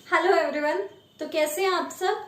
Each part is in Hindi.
Hello everyone. तो कैसे हैं आप सब।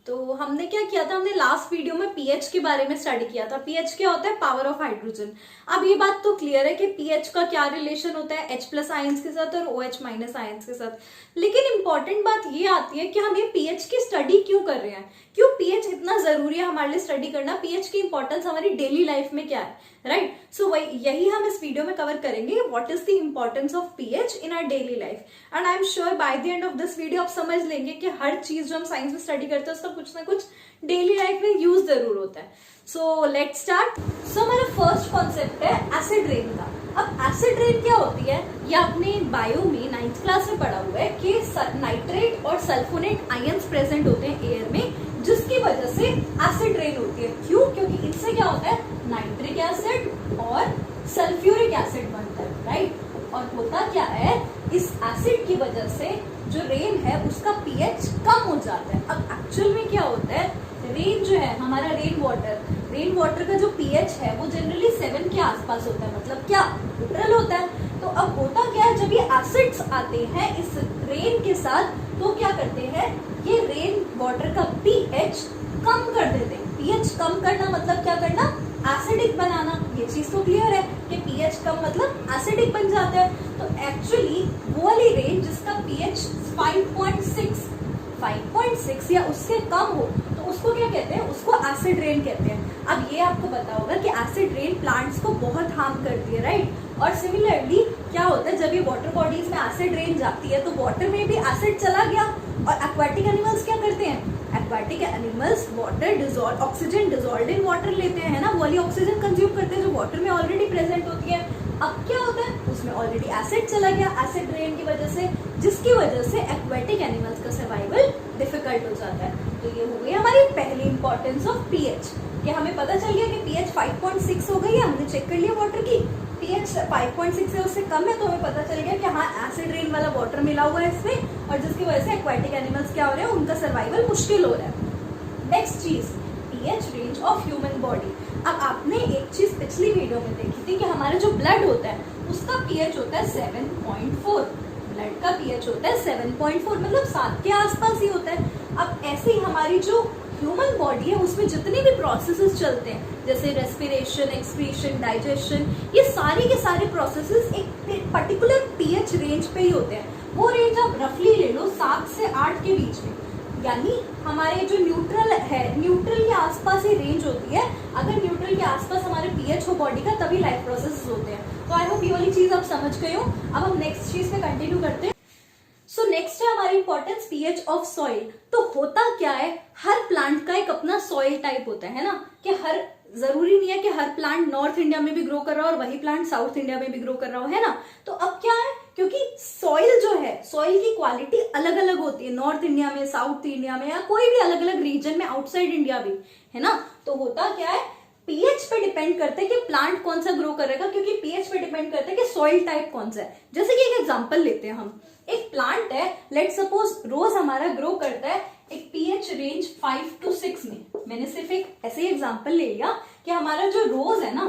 तो हमने क्या किया था, हमने लास्ट वीडियो में पीएच के बारे में स्टडी किया था। पीएच क्या होता है? Power of hydrogen. अब ये बात तो क्लियर है कि पीएच का क्या रिलेशन होता है H प्लस आयंस के साथ और OH माइनस आयंस के साथ। लेकिन इंपॉर्टेंट बात ये आती है कि हम ये पीएच की स्टडी क्यों कर रहे हैं, क्यों पीएच इतना जरूरी है हमारे लिए स्टडी करना, पीएच की इंपॉर्टेंस हमारी डेली लाइफ में क्या है, राइट। सो वही यही हम इस वीडियो में कवर करेंगे, what is the importance of pH in our daily life. And I am sure by the end of this video आप समझ लेंगे कि हर चीज जो हम साइंस में स्टडी करते हैं उसका कुछ ना कुछ डेली लाइफ में यूज जरूर होता है। So let's start. सो हमारा फर्स्ट कॉन्सेप्ट है एसिड रेन का। अब एसिड रेन क्या होती है, ये आपने बायो में 9th क्लास में पढ़ा हुआ है कि नाइट्रेट और सल्फोनेट आयंस प्रेजेंट होते हैं एयर में, जिसकी वजह से एसिड रेन होती है। क्यों? क्योंकि इनसे क्या होता है, नाइट्रिक एसिड और सल्फ्यूरिक एसिड बनता है, राइट। और होता क्या है, इस एसिड की वजह से जो रेन है उसका पीएच कम हो जाता है। अब एक्चुअल में क्या होता है, रेन जो है हमारा रेन वाटर का जो पीएच है वो जनरली 7 के आसपास होता है, मतलब क्या न्यूट्रल होता है। तो अब होता क्या है, जब ये एसिड्स आते हैं इस रेन के साथ तो क्या करते हैं, ये रेन वाटर का पीएच कम कर देते हैं। पीएच कम करना मतलब क्या करना, एसिडिक बनाना। ये चीज तो क्लियर है कि पीएच कम मतलब एसिडिक बन जाता है। तो एक्चुअली वो वाली रेन जिसका पीएच 5.6 या उससे कम हो तो उसको क्या कहते हैं, उसको एसिड रेन कहते हैं। अब ये आपको पता होगा कि एसिड रेन प्लांट्स को बहुत हार्म करती है, राइट। और सिमिलरली क्या होता है, जब ये वाटर बॉडीज में एसिड रेन जाती है तो वाटर में भी एसिड चला गया। और एक्वाटिक एनिमल्स क्या करते हैं, aquatic animals water oxygen dissolve in water लेते हैं, है ना, वो वाली ऑक्सीजन कंज्यूम करते हैं जो वाटर में ऑलरेडी प्रेजेंट होती है। अब क्या होता है, उसमें ऑलरेडी एसिड चला गया एसिड रेन की वजह से, जिसकी वजह से एक्वाटिक एनिमल्स का सर्वाइवल डिफिकल्ट हो जाता है। तो ये हो गई हमारी पहली इंपॉर्टेंस ऑफ पीएच, कि हमें पता चल गया कि पीएच 5.6 हो गई है। हमने चेक कर लिया वाटर की पीएच 5.6 से उससे कम है, तो हमें पता चल गया कि हाँ एसिड रेन वाला वाटर मिला हुआ है इसमें, और जिसकी वजह से एक्वाटिक एनिमल्स क्या हो रहे हैं, उनका सर्वाइवल मुश्किल हो रहा है। नेक्स्ट चीज, pH range of human body. अब आपने एक चीज पिछली वीडियो में देखी थी कि हमारा जो ब्लड होता है उसका पीएच होता है 7.4। ब्लड का पीएच होता है 7.4, मतलब 7 के आसपास ही होता है। अब ऐसे ही हमारी जो ह्यूमन बॉडी है उसमें जितने भी प्रोसेसेस चलते हैं, जैसे रेस्पिरेशन, एक्सक्रीशन, डाइजेशन, ये सारे के सारे प्रोसेसेस एक पर्टिकुलर पीएच रेंज पे ही होते हैं। वो रेंज आप रफली ले लो 7 से 8 के बीच में, यानी हमारे जो न्यूट्रल है, न्यूट्रल के आसपास ही रेंज होती है। अगर न्यूट्रल के आसपास हमारे पीएच हो बॉडी का तभी लाइफ प्रोसेस होते हैं। तो आई होप ये वाली चीज आप समझ गए हो। अब हम नेक्स्ट चीज पे कंटिन्यू करते हैं। सो नेक्स्ट है हमारी इंपॉर्टेंस पीएच ऑफ सॉइल। तो होता क्या है, हर प्लांट का एक अपना सॉइल टाइप होता है ना, कि हर जरूरी नहीं है कि हर प्लांट नॉर्थ इंडिया में भी ग्रो कर रहा हो और वही प्लांट साउथ इंडिया में भी ग्रो कर रहा हो, है ना। तो अब क्या है, क्योंकि सॉइल जो है, सॉइल की क्वालिटी अलग अलग होती है नॉर्थ इंडिया में, साउथ इंडिया में, या कोई भी अलग अलग रीजन में, आउटसाइड इंडिया भी, है ना। तो होता क्या है, पीएच पे डिपेंड करता है कि प्लांट कौन सा ग्रो करेगा, क्योंकि पीएच पे डिपेंड करता है कि सॉइल टाइप कौन सा है। जैसे कि एक एग्जांपल लेते हैं हम, एक प्लांट है, लेट सपोज रोज हमारा ग्रो करता है एक पीएच रेंज 5 to 6 में। मैंने सिर्फ एक ऐसे ही एग्जांपल ले लिया कि हमारा जो रोज है ना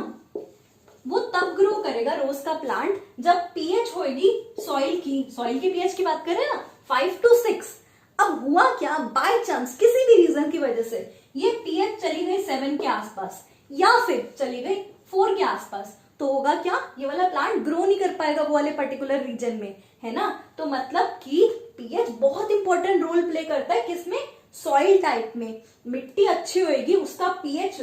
वो तब ग्रो करेगा, रोज का प्लांट, जब पीएच होगी सॉइल की पीएच की बात कर रहे हैं ना, 5 to 6। अब हुआ क्या, बाय चांस किसी भी रीजन की वजह से ये पीएच चली गई 7 के आसपास या फिर चली गई 4 के आसपास, तो होगा क्या, ये वाला प्लांट ग्रो नहीं कर पाएगा वो वाले पर्टिकुलर रीजन में, है ना। तो मतलब कि पीएच बहुत इंपॉर्टेंट रोल प्ले करता है किसमें, सॉइल टाइप में। मिट्टी अच्छी होगी उसका पीएच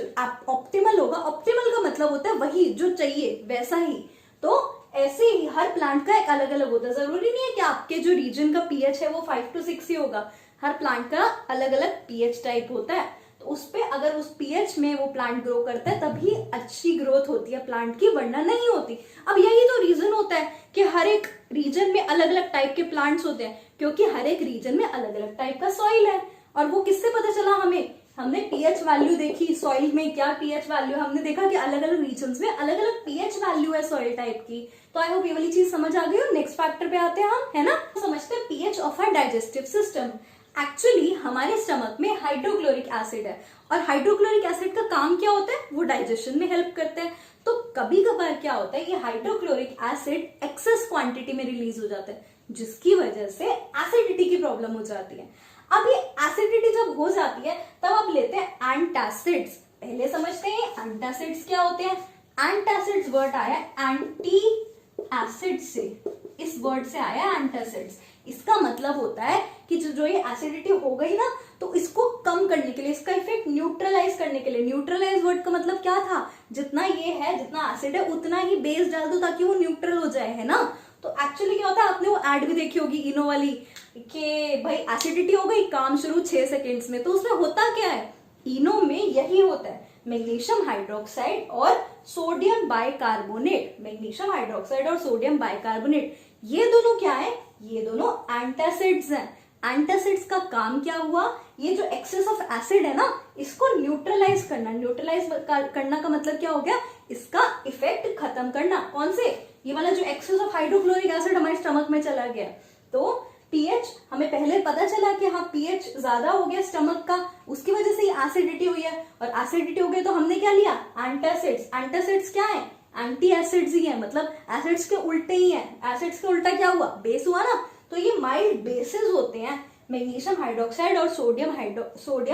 ऑप्टिमल होगा। ऑप्टिमल का मतलब होता है वही जो चाहिए वैसा ही। तो ऐसे ही हर प्लांट का एक अलग अलग होता है, जरूरी नहीं है कि आपके जो रीजन का पीएच है वो 5 to 6 ही होगा। हर प्लांट का अलग अलग पीएच टाइप होता है, तो उस पे अगर उस पीएच में वो प्लांट ग्रो करता है तभी अच्छी ग्रोथ होती है प्लांट की, वरना नहीं होती। अब यही तो रीजन होता है कि हर एक रीजन में अलग अलग टाइप के प्लांट्स होते हैं, क्योंकि हर एक रीजन में अलग अलग टाइप का सॉइल है। और वो किससे पता चला हमें, हमने पीएच वैल्यू देखी, सॉइल में क्या पीएच वैल्यू, हमने देखा कि अलग अलग रीजन्स में अलग अलग पीएच वैल्यू है सॉइल टाइप की। तो आई होप ये वाली चीज समझ आ गई हो। नेक्स्ट फैक्टर पे आते हैं हम, है ना। समझते हैं pH of our digestive system. Actually हमारे स्टमक में हाइड्रोक्लोरिक एसिड है, और हाइड्रोक्लोरिक एसिड का काम क्या होता है, वो डाइजेशन में हेल्प करता है। तो कभी कभार क्या होता है, ये हाइड्रोक्लोरिक एसिड एक्सेस क्वांटिटी में रिलीज हो जाता है, जिसकी वजह से एसिडिटी की प्रॉब्लम प्रॉब्लम हो जाती है। अब ये एसिडिटी जब हो जाती है तब आप लेते हैं एंटासिड्स। पहले समझते हैं एंटासिड्स क्या होते हैं। एंटासिड्स वर्ड आया एंटी एसिड से, इस वर्ड से आया एंटासिड्स। इसका मतलब होता है कि जो ये एसिडिटी हो गई ना, तो इसको कम करने के लिए, इसका इफेक्ट न्यूट्रलाइज करने के लिए। न्यूट्रलाइज वर्ड का मतलब क्या था, जितना ये है, जितना एसिड है उतना ही बेस डाल दो ताकि वो न्यूट्रल हो जाए, है ना। तो एक्चुअली क्या होता है, आपने वो एड भी देखी होगी इनो वाली कि भाई एसिडिटी हो गई, काम शुरू 6 सेकेंड्स में। तो उसमें होता क्या है, इनो में यही होता है, मैग्नीशियम हाइड्रोक्साइड और सोडियम बाइकार्बोनेट। मैग्नीशियम हाइड्रोक्साइड और सोडियम बाइकार्बोनेट ये दोनों क्या है, ये दोनों एंटासिड्स हैं। एंटासिड्स का काम क्या हुआ, ये जो एक्सेस ऑफ एसिड है ना, इसको न्यूट्रलाइज करना। न्यूट्रलाइज करना का मतलब क्या हो गया, इसका इफेक्ट खत्म करना। कौन से, ये वाला जो एक्सेस ऑफ हाइड्रोक्लोरिक एसिड हमारे स्टमक में चला गया। तो पीएच हमें पहले पता चला कि हाँ पीएच ज्यादा हो गया स्टमक का, उसकी वजह से एसिडिटी हुई है। और एसिडिटी हो गई तो हमने क्या लिया, एंटासिड्स। एंटासिड्स क्या है, एंटी एसिड्स ही है, मतलब एसिड्स के उल्टे ही है। एसिड्स के उल्टा क्या हुआ, बेस हुआ ना। तो ये माइल्ड बेसिस होते हैं, मैग्नीशियम हाइड्रोक्साइड और सोडियम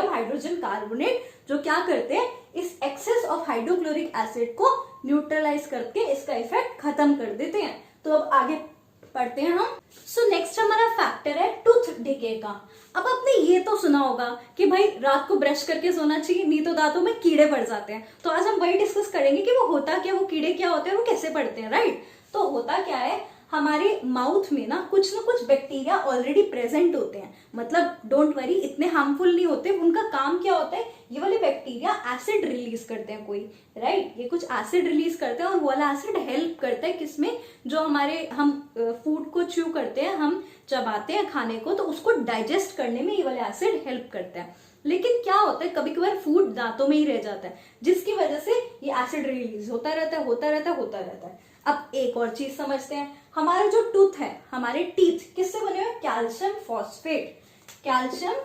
हाइड्रोजन कार्बोनेट, जो क्या करते हैं, इस एक्सेस ऑफ हाइड्रोक्लोरिक एसिड को न्यूट्रलाइज करके इसका इफेक्ट खत्म कर देते हैं। तो अब आगे पढ़ते हैं हम। सो नेक्स्ट हमारा फैक्टर है टूथ डिके का। अब आपने ये तो सुना होगा कि भाई रात को ब्रश करके सोना चाहिए, नहीं तो दांतों में कीड़े पड़ जाते हैं। तो आज हम वही डिस्कस करेंगे कि वो होता क्या, वो कीड़े क्या होते हैं, वो कैसे पड़ते हैं, राइट। तो होता क्या है, हमारे माउथ में ना कुछ बैक्टीरिया ऑलरेडी प्रेजेंट होते हैं। मतलब डोंट वरी, इतने हार्मफुल नहीं होते। उनका काम क्या होता है, ये वाले बैक्टीरिया एसिड रिलीज करते हैं कोई, राइट। ये कुछ एसिड रिलीज करते हैं और वो वाला एसिड हेल्प करता है किसमें, जो हमारे हम फूड को च्यू करते हैं, हम चबाते हैं खाने को, तो उसको डाइजेस्ट करने में ये वाला एसिड हेल्प करता है। लेकिन क्या होता है, कभी कभार फूड दांतों में ही रह जाता है, जिसकी वजह से ये एसिड रिलीज होता रहता है। अब एक और चीज समझते हैं, हमारा जो टूथ है, हमारे टीथ किससे बने हुए हैं, कैल्शियम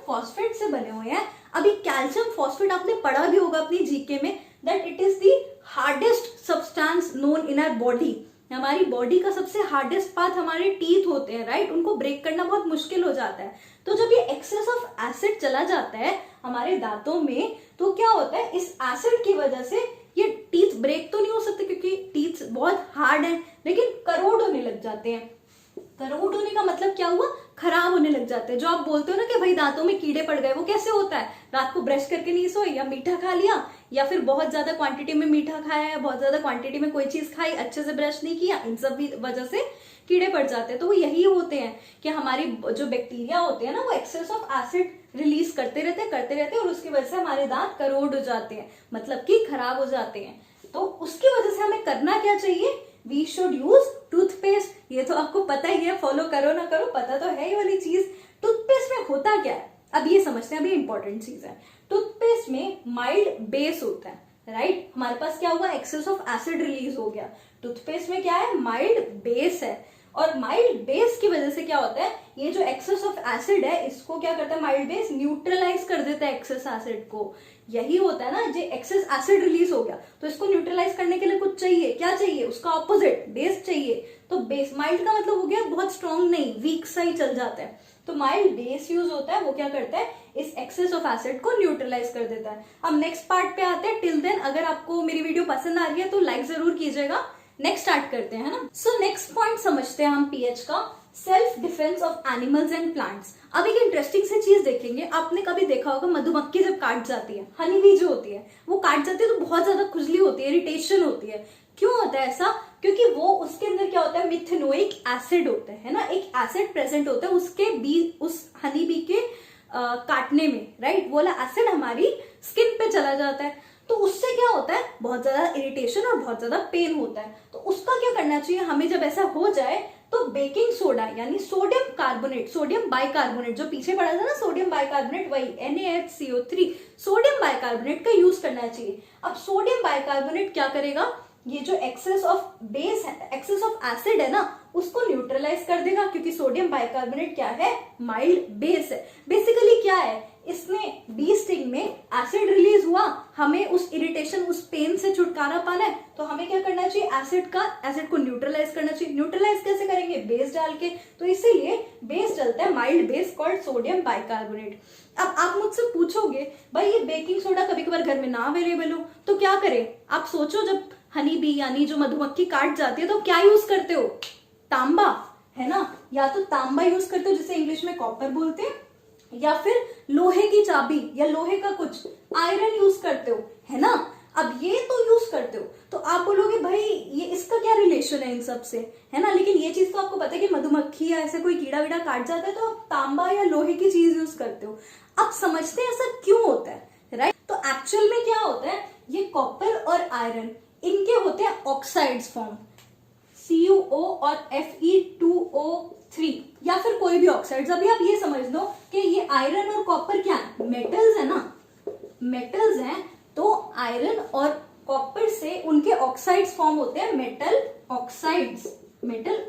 फॉस्फेट से बने हुए हैं। अभी कैल्शियम फॉस्फेट आपने पढ़ा भी होगा अपनी जीके में, that it is the hardest substance known in our body. हमारी बॉडी का सबसे हार्डेस्ट पार्ट हमारे टीथ होते हैं, राइट। उनको ब्रेक करना बहुत मुश्किल हो जाता है। तो जब ये एक्सेस ऑफ एसिड चला जाता है हमारे दांतों में, तो क्या होता है, इस एसिड की वजह से ये टीथ ब्रेक तो नहीं हो सकते क्योंकि टीथ बहुत हार्ड है, लेकिन करोड होने लग जाते हैं। करोड होने का मतलब क्या हुआ, खराब होने लग जाते हैं। जो आप बोलते हो ना कि भाई दांतों में कीड़े पड़ गए, वो कैसे होता है, रात को ब्रश करके नहीं सोए, या मीठा खा लिया, या फिर बहुत ज्यादा क्वांटिटी में मीठा खाया, या बहुत ज्यादा क्वांटिटी में कोई चीज खाई, अच्छे से ब्रश नहीं किया, इन सब वजह से कीड़े पड़ जाते हैं। तो वो यही होते हैं कि हमारी जो बैक्टीरिया होते हैं ना, वो एक्सेस ऑफ एसिड रिलीज करते रहते और उसकी वजह से हमारे दांत करोड हो जाते हैं, मतलब कि खराब हो जाते हैं। तो उसकी वजह से हमें करना क्या चाहिए, वी शुड यूज टूथपेस्ट। ये तो आपको पता ही है, फॉलो करो ना करो पता तो है ये वाली चीज। टूथपेस्ट में होता क्या है, अब ये समझते हैं, अभी इंपॉर्टेंट चीज है। टूथपेस्ट में माइल्ड बेस होता है, राइट। हमारे पास क्या हुआ, एक्सेस ऑफ एसिड रिलीज हो गया। टूथपेस्ट में क्या है, माइल्ड बेस है। और माइल्ड बेस की वजह से क्या होता है, ये जो एक्सेस ऑफ एसिड है, इसको क्या करता है माइल्ड बेस, न्यूट्रलाइज कर देता है एक्सेस एसिड को। यही होता है ना, जो एक्सेस एसिड रिलीज हो गया तो इसको न्यूट्रलाइज करने के लिए कुछ चाहिए, क्या चाहिए, उसका ऑपोजिट बेस चाहिए। तो बेस, माइल्ड का मतलब हो गया बहुत स्ट्रॉन्ग नहीं, वीक सा ही चल जाता है। तो माइल्ड बेस यूज होता है, वो क्या करता है, इस एक्सेस ऑफ एसिड को न्यूट्रलाइज कर देता है। अब नेक्स्ट पार्ट पे आते हैं। टिल देन अगर आपको मेरी वीडियो पसंद आ रही है तो लाइक जरूर कीजिएगा। नेक्स्ट स्टार्ट करते हैं, है ना। सो नेक्स्ट पॉइंट समझते हैं हम पीएच का, self defence of animals and plants. अब एक इंटरेस्टिंग सी चीज देखेंगे, आपने कभी देखा होगा मधुमक्खी जब काट जाती है, हनी बी जो होती है वो काट जाती है तो बहुत ज्यादा खुजली होती है, इरिटेशन होती है। क्यों होता है ऐसा, क्योंकि वो उसके अंदर क्या होता है, मिथेनोइक एसिड होता है ना, एक एसिड प्रेजेंट होता है उसके बी, उस हनी बी के काटने में, राइट। वो वाला एसिड हमारी स्किन पे चला जाता है, तो उससे क्या होता है, बहुत ज्यादा इरिटेशन और बहुत ज्यादा पेन होता है। तो उसका क्या करना चाहिए हमें, जब ऐसा हो जाए तो बेकिंग सोडा यानी सोडियम कार्बोनेट, सोडियम बाइकार्बोनेट, जो पीछे पढ़ा था ना सोडियम बाइकार्बोनेट, वही NaHCO3, सोडियम बाइकार्बोनेट का यूज करना चाहिए। अब सोडियम बाइकार्बोनेट क्या करेगा, ये जो एक्सेस ऑफ बेस है, एक्सेस ऑफ एसिड है ना, उसको न्यूट्रलाइज कर देगा, क्योंकि सोडियम बाइकार्बोनेट क्या है, माइल्ड बेस है। बेसिकली क्या है, इसमें बी स्टिंग में एसिड रिलीज हुआ, हमें उस इरिटेशन, उस पेन से छुटकारा पाना है, तो हमें क्या करना चाहिए, एसिड को न्यूट्रलाइज करना चाहिए। न्यूट्रलाइज कैसे करेंगे, बेस डाल के, तो इसीलिए बेस डलता है mild base called sodium bicarbonate. अब आप मुझसे पूछोगे भाई ये बेकिंग सोडा कभी कभार घर में ना अवेलेबल हो तो क्या करें, आप सोचो जब हनी बी यानी जो मधुमक्खी काट जाती है तो क्या यूज करते हो, तांबा, है ना, या तो तांबा यूज करते हो जिसे इंग्लिश में कॉपर बोलते हैं, या फिर लोहे की चाबी या लोहे का कुछ आयरन यूज करते हो, है ना। अब ये तो यूज करते हो, तो आप बोलोगे भाई ये इसका क्या रिलेशन है इन सब से, है ना, लेकिन ये चीज तो आपको पता है कि मधुमक्खी या ऐसे कोई कीड़ा वीड़ा काट जाता है तो आप तांबा या लोहे की चीज यूज करते हो। अब समझते हैं ऐसा क्यों होता है, राइट। तो एक्चुअल में क्या होता है, ये कॉपर और आयरन इनके होते हैं ऑक्साइड्स फॉर्म, CuO और Fe2O3 या फिर कोई भी ऑक्साइड्स। अभी आप ये समझ लो कि ये आयरन और कॉपर क्या है, मेटल्स है ना, मेटल्स हैं, तो आयरन और कॉपर से उनके ऑक्साइड्स फॉर्म होते हैं, मेटल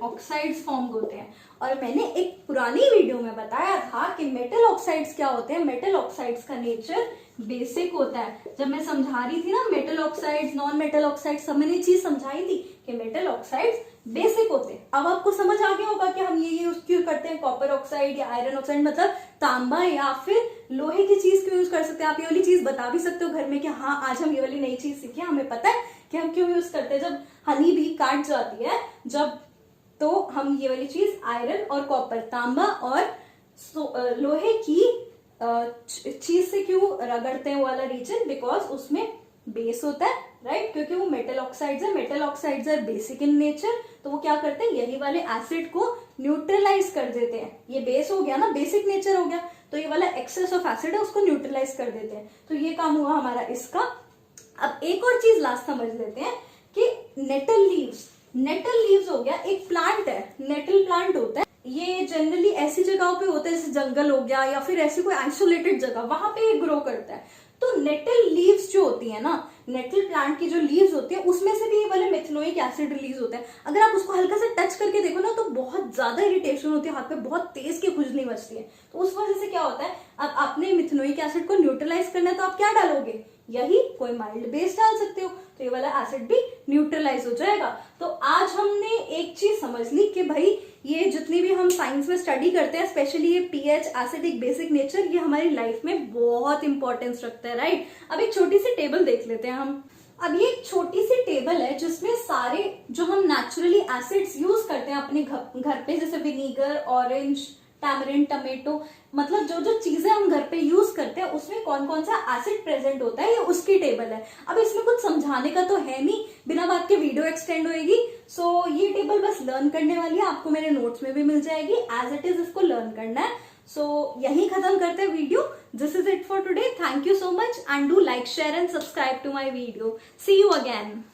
ऑक्साइड्स फॉर्म होते हैं। और मैंने एक पुरानी वीडियो में बताया था कि मेटल ऑक्साइड्स क्या होते हैं, मेटल ऑक्साइड्स का नेचर बेसिक होता है। जब मैं समझा रही थी ना metal oxides, non metal oxides, सब मैंने चीज समझाई थी कि मेटल ऑक्साइड्स बेसिक होते हैं। अब आपको समझ आ गया होगा कि हम ये यूज क्यों करते हैं, कॉपर ऑक्साइड या आयरन ऑक्साइड, मतलब तांबा या फिर लोहे की चीज क्यों यूज कर सकते हैं। आप ये वाली चीज बता भी सकते हो घर में कि हाँ आज हम ये वाली नई चीज सीखे, हमें पता है कि हम क्यों यूज करते हैं। जब हनी भी काट जाती है जब, तो हम ये वाली चीज आयरन और कॉपर, तांबा और लोहे की चीज से क्यों रगड़ते हैं वो वाला रीजन, बिकॉज उसमें बेस होता है, राइट, क्योंकि वो मेटल ऑक्साइड्स है, metal oxides are basic in nature, तो वो क्या करते हैं, यही वाले एसिड को न्यूट्रलाइज कर देते हैं। ये बेस हो गया ना, बेसिक नेचर हो गया, तो ये वाला एक्सेस ऑफ एसिड है उसको न्यूट्रलाइज कर देते हैं। तो ये काम हुआ हमारा इसका। अब एक और चीज लास्ट समझ लेते हैं कि नेटल लीव्स हो गया, एक प्लांट है, नेटल प्लांट होता है, ये जनरली ऐसी जगहों पे होता है जैसे जंगल हो गया या फिर ऐसी कोई आइसोलेटेड जगह, वहां पे ये ग्रो करता है। तो नेटल लीव्स जो होती है ना, नेटल प्लांट की जो लीव्स होती है उसमें से भी ये वाले मेथनोइक एसिड रिलीज होता है। अगर आप उसको हल्का सा टच करके देखो ना तो बहुत ज्यादा इरिटेशन होती है, हाथ पे बहुत तेज की खुजली मचती है। तो उस वजह से क्या होता है, अब आपने मिथेनोइक एसिड को न्यूट्रलाइज करना है तो आप क्या डालोगे, यही कोई माइल्ड बेस डाल सकते हो, तो ये वाला एसिड भी न्यूट्रलाइज हो जाएगा। तो आज हमने एक चीज समझ ली कि भाई ये जितनी भी हम साइंस में स्टडी करते हैं, स्पेशली ये पीएच, एसिडिक, बेसिक नेचर, ये हमारी लाइफ में बहुत इंपॉर्टेंस रखता है, राइट। अब एक छोटी सी टेबल देख लेते हैं हम। अब ये एक छोटी सी टेबल है जिसमें सारे जो हम नेचुरली एसिड्स यूज करते हैं अपने घर पे, जैसे विनीगर, ऑरेंज, टैमरिंड, टमेटो, मतलब जो जो चीजें हम घर पे यूज करते हैं उसमें कौन कौन सा एसिड प्रेजेंट होता है, ये उसकी टेबल है। अब इसमें कुछ समझाने का तो है नहीं, बिना बात के वीडियो एक्सटेंड होएगी। सो ये टेबल बस लर्न करने वाली है, आपको मेरे नोट्स में भी मिल जाएगी, एज इट इज इसको लर्न करना है। सो यही खत्म करते हैं video. This is it for today. Thank you so much and do like, share and subscribe to my video. See you again.